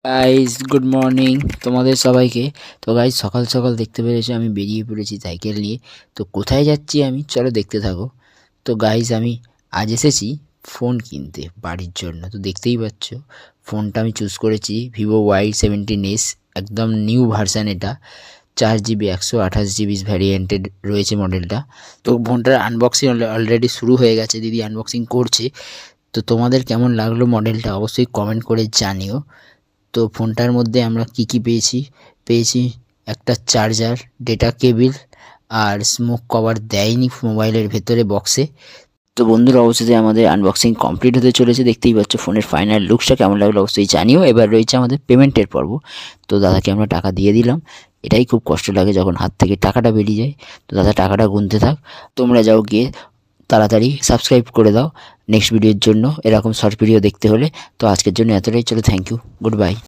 Guys good morning তোমাদের সবাইকে। তো গাইস সকাল সকাল দেখতে পেরেছো আমি বেরিয়ে পড়েছি সাইকেল নিয়ে। তো কোথায় যাচ্ছি আমি চলো দেখতে থাকো। তো গাইস আমি আজ এসেছি ফোন কিনতে বাড়ির জন্য। তো দেখতেই পাচ্ছ ফোনটা আমি চুজ করেছি Vivo Y17s, একদম নিউ ভার্সান। এটা 4 GB 128 GB ভ্যারিয়েন্টেড রয়েছে মডেলটা। তো ফোনটার আনবক্সিং অলরেডি শুরু হয়ে গেছে, দিদি আনবক্সিং করছে। তো তোমাদের কেমন লাগলো মডেলটা অবশ্যই কমেন্ট করে জানিও। তো ফোনটার মধ্যে আমরা কি পেয়েছি একটা চার্জার, ডেটা কেবিল আর স্মোক কভার দেয়নি মোবাইলের ভেতরে বক্সে। তো বন্ধুরা অবশ্যই আমাদের আনবক্সিং কমপ্লিট হতে চলেছে, দেখতেই পাচ্ছ ফোনের ফাইনাল লুকসটা কেমন লাগলো অবশ্যই জানিও। এবার রয়েছে আমাদের পেমেন্টের পর্ব। তো দাদাকে আমরা টাকা দিয়ে দিলাম। এটাই খুব কষ্ট লাগে যখন হাত থেকে টাকাটা বেরিয়ে যায়। তো দাদা টাকাটা গুনতে থাক, তোমরা যাও গিয়ে তাড়াতাড়ি সাবস্ক্রাইব করে দাও নেক্সট ভিডিওর জন্য এরকম শর্ট ভিডিও দেখতে হলে। তো আজকের জন্য এতটাই, চলো থ্যাংক ইউ, গুড বাই।